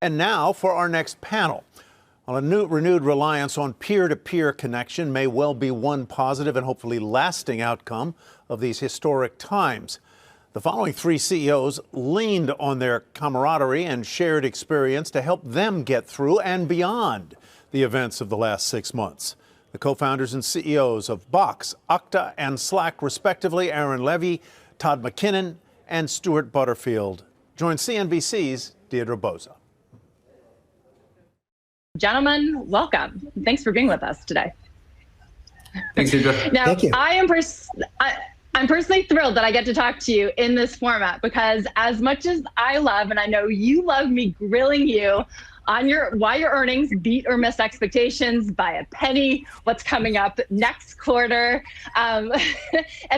And now for our next panel. Well, a renewed reliance on peer-to-peer connection may well be one positive and hopefully lasting outcome of these historic times. The following three CEOs leaned on their camaraderie and shared experience to help them get through and beyond the events of the last 6 months. The co-founders and CEOs of Box, Okta, and Slack, respectively, Levie, Todd McKinnon, and Stewart Butterfield. Join CNBC's Deirdre Boza. Gentlemen, welcome. Thanks for being with us today. Thanks, Deirdre. Now, Thank you. I'm personally thrilled that I get to talk to you in this format because as much as I love, and I know you love me grilling you on why your earnings beat or missed expectations by a penny, what's coming up next quarter, and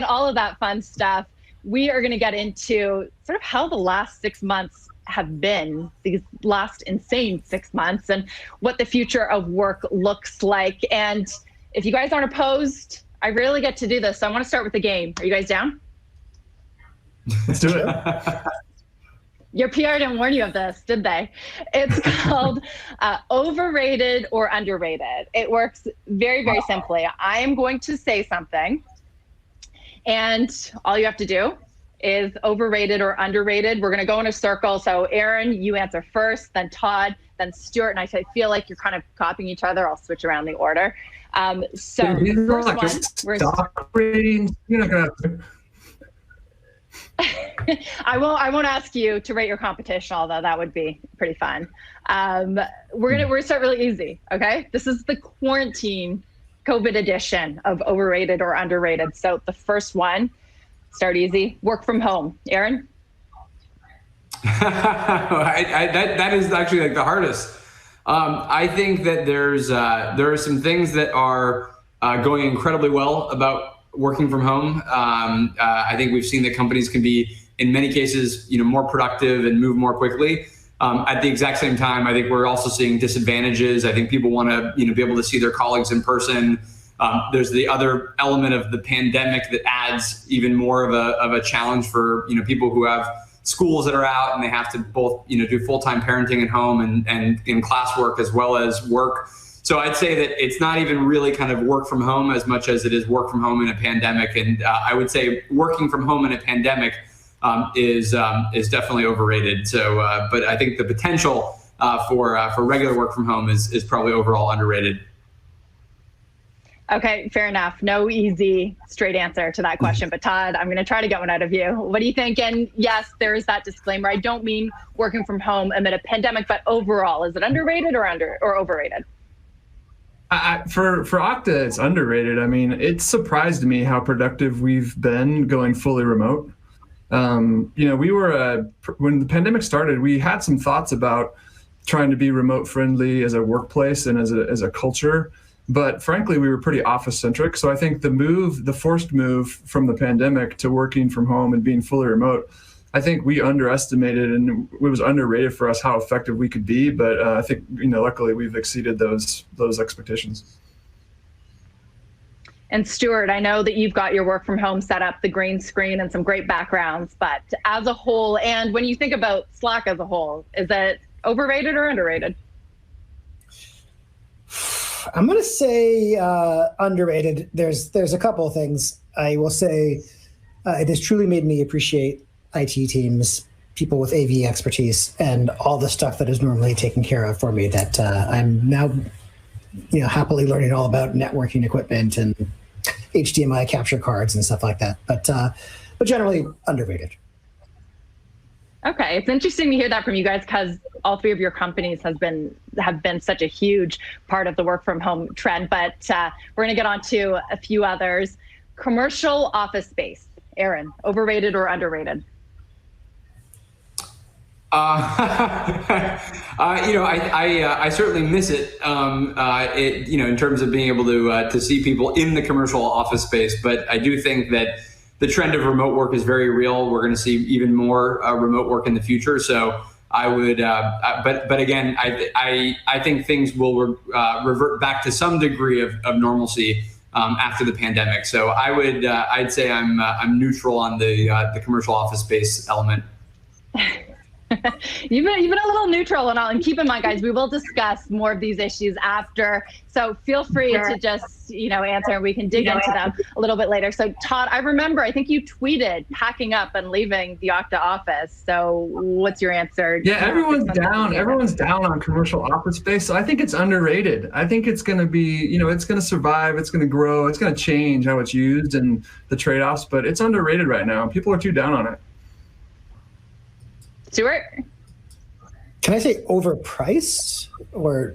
all of that fun stuff, we are going to get into sort of how the last 6 months have been, these last insane 6 months, and what the future of work looks like. And if you guys aren't opposed, I rarely get to do this, so I want to start with the game. Are you guys down? Let's do it. Your PR didn't warn you of this, did they? It's called overrated or underrated. It works very, very simply. I am going to say something, and all you have to do is overrated or underrated. We're going to go in a circle. So Aaron, you answer first, then Todd, then Stewart. And I feel like you're kind of copying each other. I'll switch around the order. So first one, stock ratings. You're not gonna have to. I won't ask you to rate your competition, although that would be pretty fun. We're gonna start really easy. Okay, this is the quarantine COVID edition of overrated or underrated. So the first one, start easy. Work from home. Aaron? That is actually like the hardest. I think that there are some things that are going incredibly well about working from home. I think we've seen that companies can be, in many cases, more productive and move more quickly. At the exact same time, I think we're also seeing disadvantages. I think people want to, be able to see their colleagues in person. There's the other element of the pandemic that adds even more of a challenge for people who have schools that are out and they have to both do full-time parenting at home and in classwork as well as work. So I'd say that it's not even really kind of work from home as much as it is work from home in a pandemic. And I would say working from home in a pandemic is definitely overrated. So, but I think the potential for regular work from home is probably overall underrated. Okay, fair enough. No easy, straight answer to that question. But Todd, I'm going to try to get one out of you. What do you think? And yes, there is that disclaimer. I don't mean working from home amid a pandemic, but overall, is it underrated or overrated? For Okta, it's underrated. I mean, it surprised me how productive we've been going fully remote. We were when the pandemic started, we had some thoughts about trying to be remote friendly as a workplace and as a culture. But frankly, we were pretty office-centric. So I think the forced move from the pandemic to working from home and being fully remote, I think we underestimated and it was underrated for us how effective we could be. But I think, luckily we've exceeded those expectations. And Stewart, I know that you've got your work from home set up, the green screen and some great backgrounds, but as a whole, and when you think about Slack as a whole, is it overrated or underrated? I'm going to say underrated. There's a couple of things. I will say it has truly made me appreciate IT teams, people with AV expertise, and all the stuff that is normally taken care of for me that I'm now happily learning all about networking equipment and HDMI capture cards and stuff like that. But generally underrated. Okay, it's interesting to hear that from you guys because all three of your companies have been such a huge part of the work from home trend. But we're going to get on to a few others. Commercial office space. Aaron, overrated or underrated? I certainly miss it. In terms of being able to see people in the commercial office space. But I do think that the trend of remote work is very real. We're going to see even more remote work in the future. So I would, but again, I think things will revert back to some degree of normalcy after the pandemic. So I'd say I'm neutral on the commercial office space element. You've been a little neutral and all, and keep in mind, guys, we will discuss more of these issues after. So feel free to just, answer, and we can dig into them a little bit later. So Todd, I think you tweeted packing up and leaving the Okta office. So what's your answer? Yeah, everyone's down. Everyone's down on commercial office space. So I think it's underrated. I think it's going to be, it's going to survive. It's going to grow. It's going to change how it's used and the trade-offs, but it's underrated right now. People are too down on it. Stewart? Can I say overpriced or?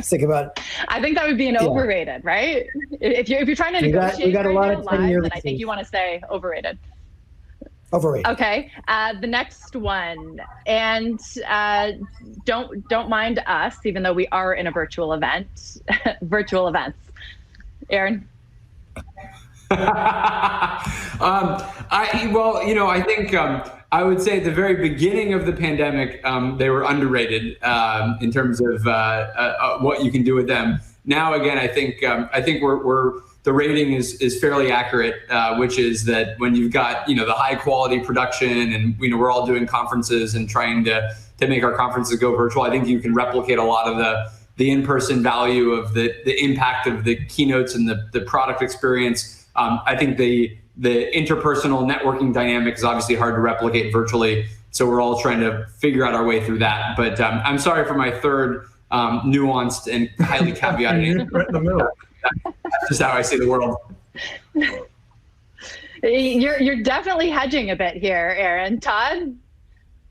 Think about. I think that would be an overrated, right? If you're trying to negotiate, we got a lot of live, then I think you want to say overrated. Overrated. Okay. The next one, and don't mind us, even though we are in a virtual event. Virtual events. Aaron. I think I would say at the very beginning of the pandemic, they were underrated in terms of what you can do with them. Now, again, I think we're the rating is fairly accurate, which is that when you've got the high quality production, and we're all doing conferences and trying to make our conferences go virtual, I think you can replicate a lot of the in-person value of the impact of the keynotes and the product experience. I think the interpersonal networking dynamic is obviously hard to replicate virtually, so we're all trying to figure out our way through that. But I'm sorry for my third nuanced and highly caveated. Right in the middle. That's just how I see the world. You're definitely hedging a bit here, Aaron. Todd?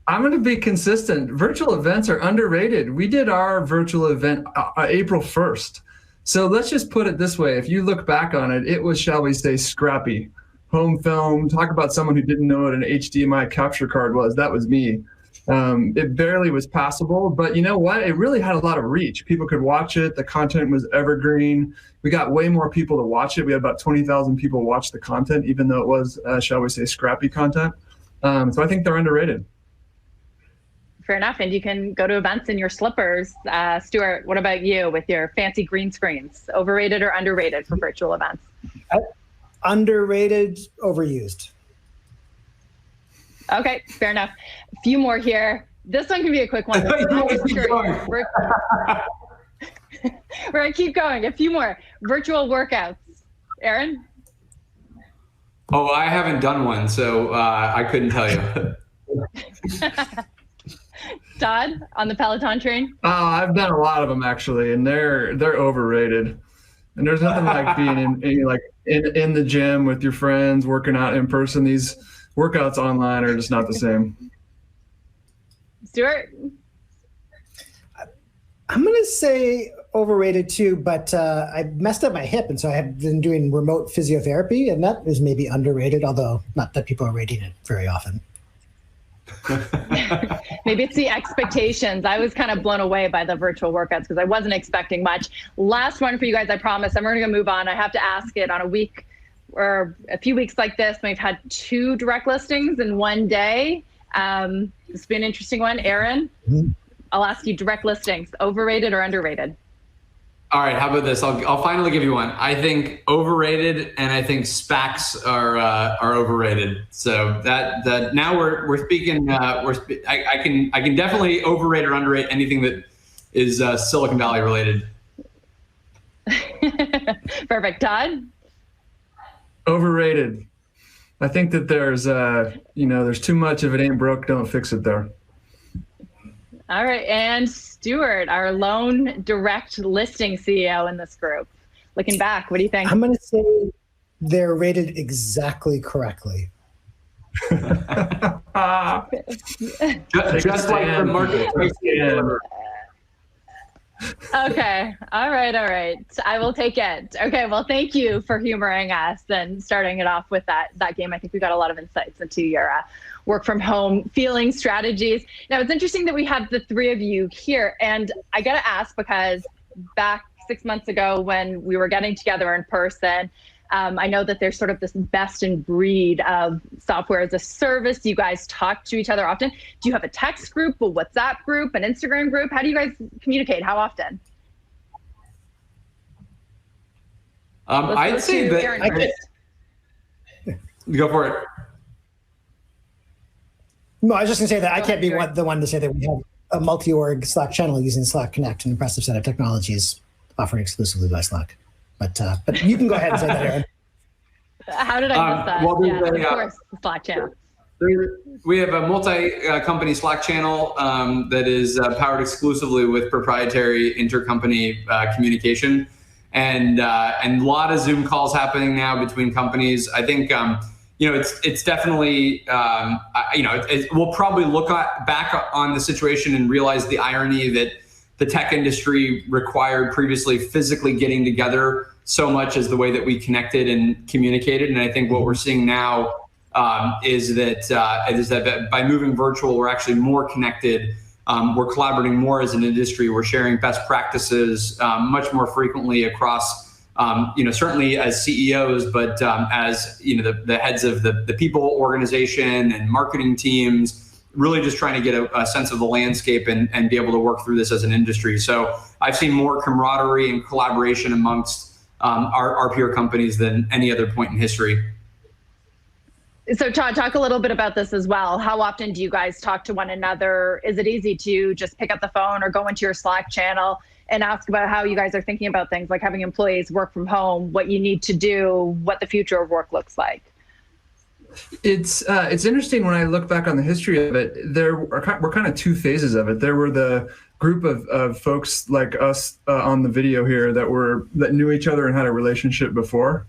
I'm going to be consistent. Virtual events are underrated. We did our virtual event April 1st. So let's just put it this way. If you look back on it, it was, shall we say, scrappy. Home film, talk about someone who didn't know what an HDMI capture card was. That was me. It barely was passable, but you know what? It really had a lot of reach. People could watch it. The content was evergreen. We got way more people to watch it. We had about 20,000 people watch the content, even though it was, shall we say, scrappy content. So I think they're underrated. Fair enough. And you can go to events in your slippers. Stewart, what about you with your fancy green screens? Overrated or underrated for virtual events? Underrated, overused. Okay, fair enough. A few more here. This one can be a quick one. We're going to keep going. A few more. Virtual workouts. Aaron? Oh, I haven't done one, so I couldn't tell you. Todd, on the Peloton train? Oh, I've done a lot of them actually, and they're overrated. And there's nothing like being in the gym with your friends, working out in person. These workouts online are just not the same. Stewart? I'm going to say overrated too, but I messed up my hip, and so I have been doing remote physiotherapy, and that is maybe underrated, although not that people are rating it very often. Maybe it's the expectations. I was kind of blown away by the virtual workouts because I wasn't expecting much. Last one for you guys, I promise. I'm going to move on. I have to ask it on a week or a few weeks like this. We've had 2 direct listings in one day. It's been an interesting one. Aaron, I'll ask you direct listings, overrated or underrated? All right, how about this? I'll finally give you one. I think overrated, and I think SPACs are overrated. So that now we're speaking. I can definitely overrate or underrate anything that is Silicon Valley related. Perfect. Todd? Overrated. I think that there's too much of it ain't broke, don't fix it there. All right, and Stewart, our lone direct listing CEO in this group. Looking back, what do you think? I'm going to say they're rated exactly correctly. just like the marketplace. Okay. All right. I will take it. Okay. Well, thank you for humoring us and starting it off with that game. I think we got a lot of insights into your work from home feeling strategies. Now, it's interesting that we have the 3 of you here. And I got to ask, because back 6 months ago when we were getting together in person, I know that there's sort of this best in breed of software as a service. You guys talk to each other often. Do you have a text group, a WhatsApp group, an Instagram group? How do you guys communicate? How often? I'd say that. Aaron first. Go for it. No, I was just going to say that I can't be the one to say that we have a multi-org Slack channel using Slack Connect, an impressive set of technologies offered exclusively by Slack. But you can go ahead and say that, Aaron. How did I miss that? Well, yeah, of course, Slack channel. We have a multi-company Slack channel that is powered exclusively with proprietary intercompany communication, and a lot of Zoom calls happening now between companies. I think it's definitely we'll probably look back on the situation and realize the irony that the tech industry required previously physically getting together so much as the way that we connected and communicated. And I think what we're seeing now is that by moving virtual, we're actually more connected. We're collaborating more as an industry. We're sharing best practices much more frequently across, certainly as CEOs, but as the heads of the people organization and marketing teams, really just trying to get a sense of the landscape and be able to work through this as an industry. So I've seen more camaraderie and collaboration amongst our peer companies than any other point in history. So Todd, talk a little bit about this as well. How often do you guys talk to one another? Is it easy to just pick up the phone or go into your Slack channel and ask about how you guys are thinking about things like having employees work from home, what you need to do, what the future of work looks like? It's interesting when I look back on the history of it. There were kind of two phases of it. There were the group of folks like us on the video here that knew each other and had a relationship before.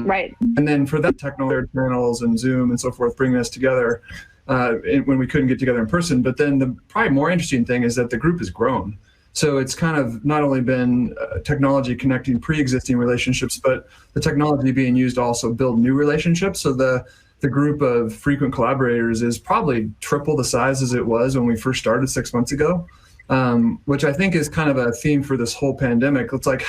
Right. And then for that, technology channels and Zoom and so forth, bringing us together when we couldn't get together in person. But then the probably more interesting thing is that the group has grown. So it's kind of not only been technology connecting pre-existing relationships, but the technology being used to also build new relationships. So the group of frequent collaborators is probably triple the size as it was when we first started 6 months ago, which I think is kind of a theme for this whole pandemic. It's like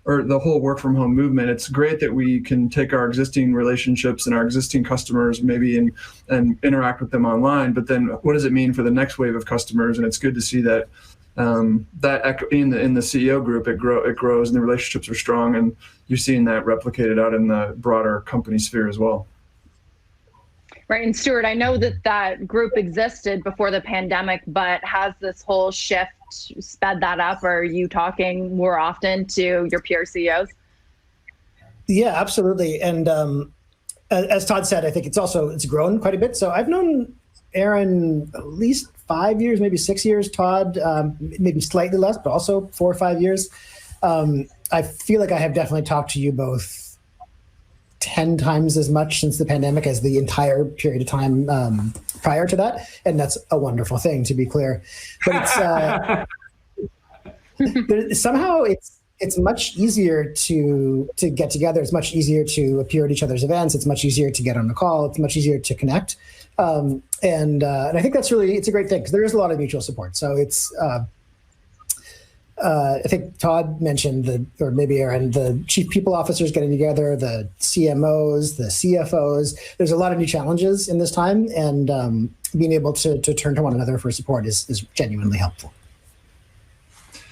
the whole work from home movement. It's great that we can take our existing relationships and our existing customers maybe and interact with them online, but then what does it mean for the next wave of customers? And it's good to see that in the CEO group, it grows and the relationships are strong, and you're seeing that replicated out in the broader company sphere as well. Right. And Stewart, I know that group existed before the pandemic, but has this whole shift sped that up? Or are you talking more often to your peer CEOs? Yeah, absolutely. And as Todd said, I think it's grown quite a bit. So I've known Aaron at least 5 years, maybe 6 years, Todd, maybe slightly less, but also 4 or 5 years. I feel like I have definitely talked to you both 10 times as much since the pandemic as the entire period of time prior to that. And that's a wonderful thing, to be clear. But it's somehow it's much easier to get together. It's much easier to appear at each other's events. It's much easier to get on a call. It's much easier to connect. And I think it's a great thing because there is a lot of mutual support. So it's, I think Todd mentioned or maybe Aaron, the chief people officers getting together, the CMOs, the CFOs. There's a lot of new challenges in this time, and being able to turn to one another for support is genuinely helpful.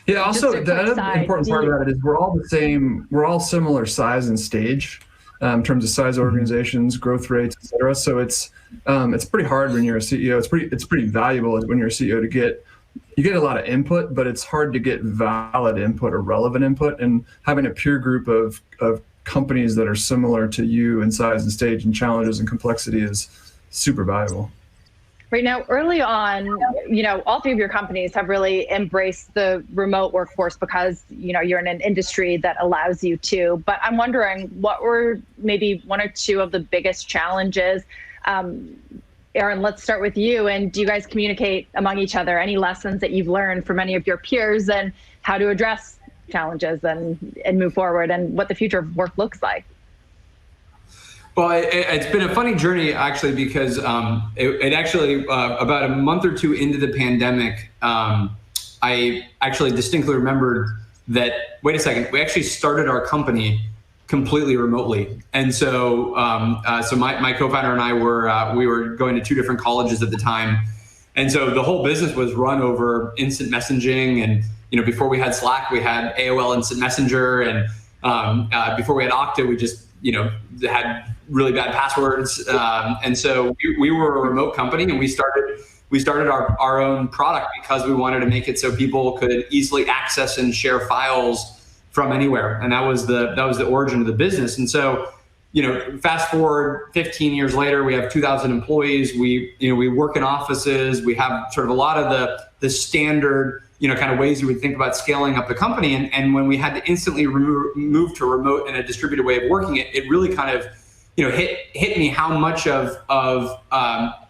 Yeah. Also, the other important part of that is we're all the same. We're all similar size and stage in terms of size of organizations, growth rates, et cetera. So it's pretty hard when you're a CEO. It's pretty valuable when you're a CEO you get a lot of input, but it's hard to get valid input or relevant input. And having a peer group of companies that are similar to you in size and stage and challenges and complexity is super valuable. Right now, early on, all three of your companies have really embraced the remote workforce because, you're in an industry that allows you to. But I'm wondering, what were maybe one or two of the biggest challenges? Aaron, let's start with you. And do you guys communicate among each other? Any lessons that you've learned from any of your peers and how to address challenges and move forward and what the future of work looks like? Well, it's been a funny journey, actually, because it actually, about a month or two into the pandemic, I actually distinctly remembered that, wait a second, we actually started our company completely remotely. And so my co-founder and I were going to two different colleges at the time. And so the whole business was run over instant messaging. And, before we had Slack, we had AOL Instant Messenger. And Before we had Okta, we just, had really bad passwords. And so we were a remote company, and we started our own product because we wanted to make it so people could easily access and share files from anywhere. And that was the origin of the business. And so, fast forward 15 years later, we have 2,000 employees. We work in offices. We have sort of a lot of the standard, kind of ways you would think about scaling up the company. And when we had to instantly move to remote and a distributed way of working, it really kind of, hit me how much of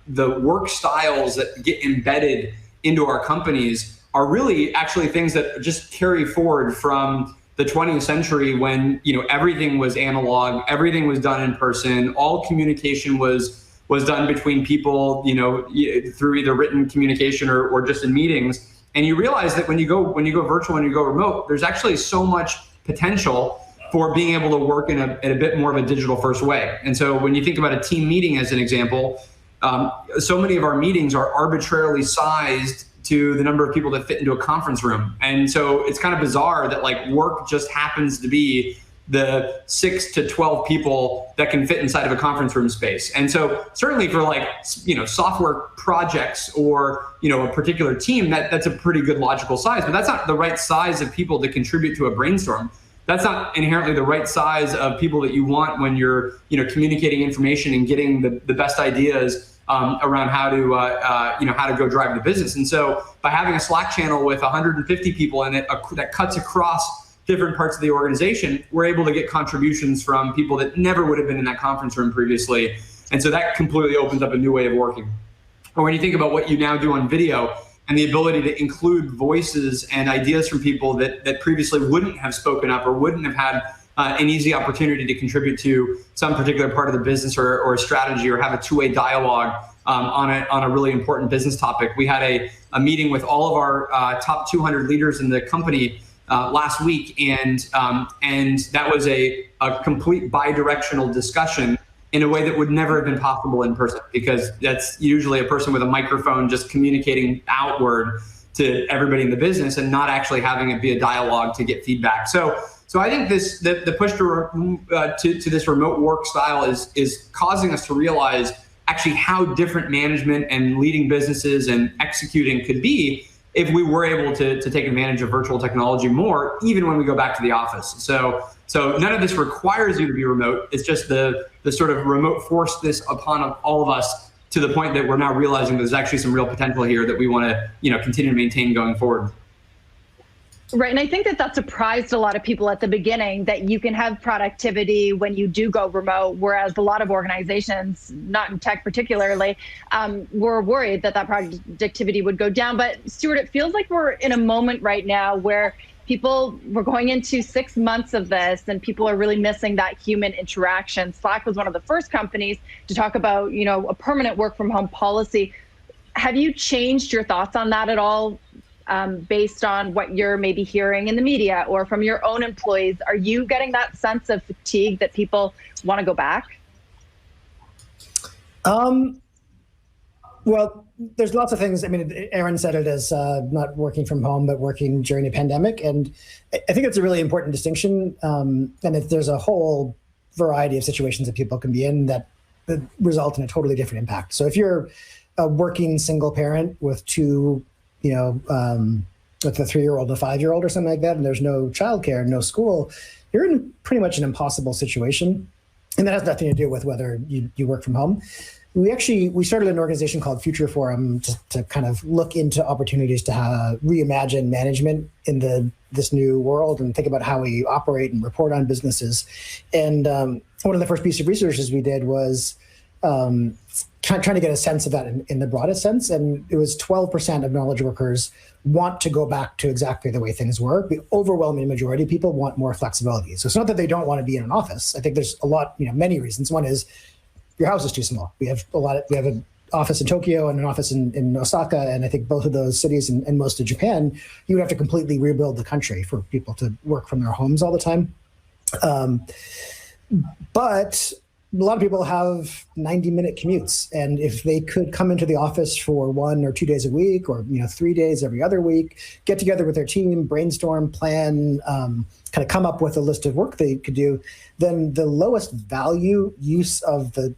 the work styles that get embedded into our companies are really actually things that just carry forward from the 20th century when, everything was analog, everything was done in person, all communication was done between people, through either written communication or just in meetings. And you realize that when you go virtual and you go remote, there's actually so much potential for being able to work in a bit more of a digital first way. And so when you think about a team meeting as an example, so many of our meetings are arbitrarily sized to the number of people that fit into a conference room. And so it's kind of bizarre that work just happens to be the 6 to 12 people that can fit inside of a conference room space. And so certainly for software projects or, a particular team, that's a pretty good logical size, but that's not the right size of people to contribute to a brainstorm. That's not inherently the right size of people that you want when you're, communicating information and getting the best ideas around how to go drive the business. And so by having a Slack channel with 150 people in it that cuts across different parts of the organization, we're able to get contributions from people that never would have been in that conference room previously. And so that completely opens up a new way of working. Or when you think about what you now do on video and the ability to include voices and ideas from people that previously wouldn't have spoken up or wouldn't have had an easy opportunity to contribute to some particular part of the business or a strategy or have a two-way dialogue on a really important business topic. We had a meeting with all of our top 200 leaders in the company last week, and that was a complete bi-directional discussion in a way that would never have been possible in person, because that's usually a person with a microphone just communicating outward to everybody in the business and not actually having it be a dialogue to get feedback. So I think the push to this remote work style is causing us to realize actually how different management and leading businesses and executing could be if we were able to take advantage of virtual technology more, even when we go back to the office. So none of this requires you to be remote. It's just the sort of remote forced this upon all of us to the point that we're now realizing there's actually some real potential here that we want to continue to maintain going forward. Right. And I think that surprised a lot of people at the beginning, that you can have productivity when you do go remote, whereas a lot of organizations, not in tech particularly, were worried that productivity would go down. But Stewart, it feels like we're in a moment right now where we're going into 6 months of this and people are really missing that human interaction. Slack was one of the first companies to talk about, a permanent work from home policy. Have you changed your thoughts on that at all? Based on what you're maybe hearing in the media or from your own employees, are you getting that sense of fatigue that people want to go back? Well, there's lots of things. I mean, Aaron said it as not working from home, but working during a pandemic. And I think it's a really important distinction. And there's a whole variety of situations that people can be in that result in a totally different impact. So if you're a working single parent with two with a 3-year-old and a 5-year-old or something like that, and there's no childcare, no school, you're in pretty much an impossible situation. And that has nothing to do with whether you work from home. We started an organization called Future Forum to kind of look into opportunities to reimagine management in this new world and think about how we operate and report on businesses. And one of the first pieces of research we did was trying to get a sense of that in the broadest sense. And it was 12% of knowledge workers want to go back to exactly the way things were. The overwhelming majority of people want more flexibility. So it's not that they don't want to be in an office. I think there's many reasons. One is your house is too small. We have an office in Tokyo and an office in Osaka. And I think both of those cities and most of Japan, you would have to completely rebuild the country for people to work from their homes all the time. But a lot of people have 90-minute commutes. And if they could come into the office for 1 or 2 days a week or 3 days every other week, get together with their team, brainstorm, plan, kind of come up with a list of work they could do, then the lowest value use of the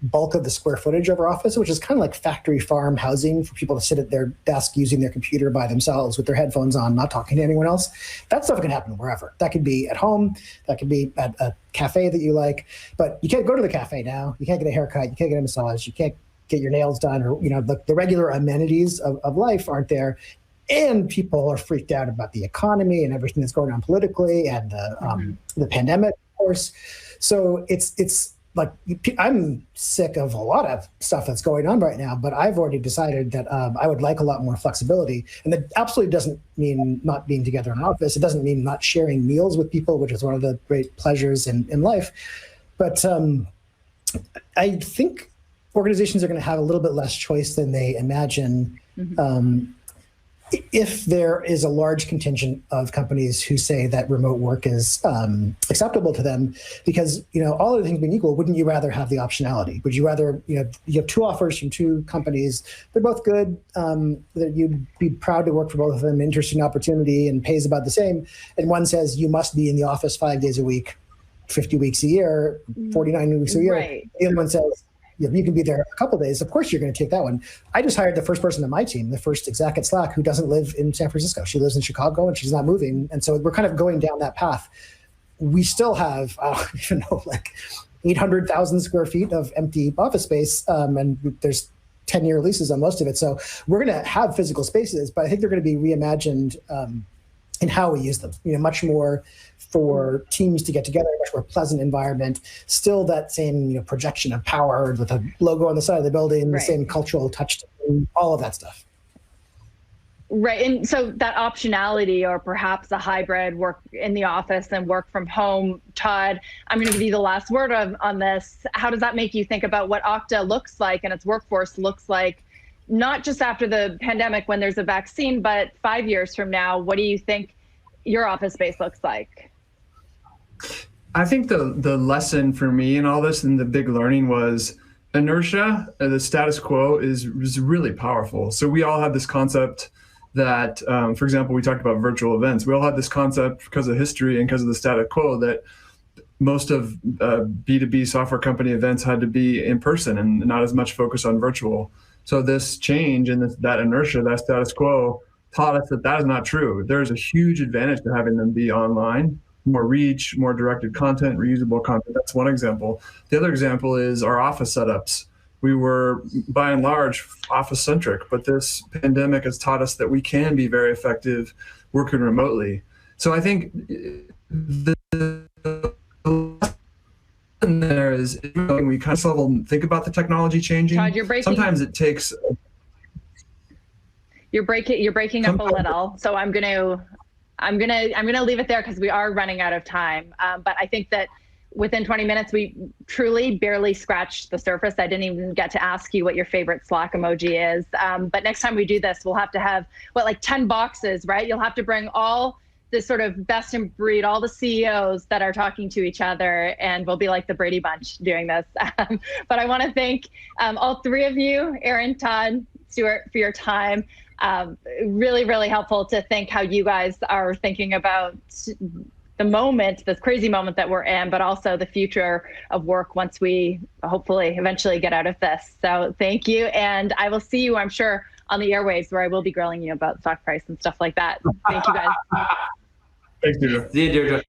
bulk of the square footage of our office, which is kind of like factory farm housing for people to sit at their desk using their computer by themselves with their headphones on, not talking to anyone else. That stuff can happen wherever. That could be at home, that could be at a cafe that you like, but you can't go to the cafe now. You can't get a haircut, you can't get a massage, you can't get your nails done, or the regular amenities of life aren't there. And people are freaked out about the economy and everything that's going on politically, and the pandemic, of course. So it's like, I'm sick of a lot of stuff that's going on right now, but I've already decided that I would like a lot more flexibility. And that absolutely doesn't mean not being together in an office. It doesn't mean not sharing meals with people, which is one of the great pleasures in life. But I think organizations are going to have a little bit less choice than they imagine. If there is a large contingent of companies who say that remote work is acceptable to them, because all other things being equal, wouldn't you rather have the optionality? Would you rather you have two offers from two companies, they're both good, that you'd be proud to work for both of them, interesting opportunity, and pays about the same, and one says you must be in the office 5 days a week, 50 weeks a year, 49 weeks a year. Right. The other one says you can be there a couple of days. Of course, you're going to take that one. I just hired the first person on my team, the first exec at Slack, who doesn't live in San Francisco. She lives in Chicago and she's not moving. And so we're kind of going down that path. We still have, I don't even know, like 800,000 square feet of empty office space. And there's 10-year leases on most of it. So we're going to have physical spaces, but I think they're going to be reimagined in how we use them, much more for teams to get together, much more pleasant environment, still that same, projection of power with a logo on the side of the building, the same cultural touch, all of that stuff. Right. And so that optionality, or perhaps a hybrid, work in the office and work from home, Todd, I'm going to give you the last word on this. How does that make you think about what Okta looks like and its workforce looks like, not just after the pandemic when there's a vaccine, but 5 years from now? What do you think your office space looks like? I think the lesson for me in all this, and the big learning, was inertia. The status quo is really powerful. So we all had this concept that, for example, we talked about virtual events. We all had this concept because of history and because of the status quo that most of B2B software company events had to be in person and not as much focus on virtual. So this change and that inertia, that status quo, taught us that is not true. There's a huge advantage to having them be online, more reach, more directed content, reusable content. That's one example. The other example is our office setups. We were, by and large, office-centric, but this pandemic has taught us that we can be very effective working remotely. So I think the lesson there is we kind of level think about the technology changing. Todd, you're breaking. Sometimes it takes. You're breaking up a little, so I'm gonna leave it there because we are running out of time. But I think that within 20 minutes, we truly barely scratched the surface. I didn't even get to ask you what your favorite Slack emoji is. But next time we do this, we'll have to have, like 10 boxes, right? You'll have to bring all the sort of best in breed, all the CEOs that are talking to each other, and we'll be like the Brady Bunch doing this. But I want to thank all three of you, Aaron, Todd, Stewart, for your time. Really, really helpful to think how you guys are thinking about the moment, this crazy moment that we're in, but also the future of work once we hopefully eventually get out of this. So thank you. And I will see you, I'm sure, on the airwaves, where I will be grilling you about stock price and stuff like that. Thank you guys. Thanks, Deirdre. See you, Deirdre.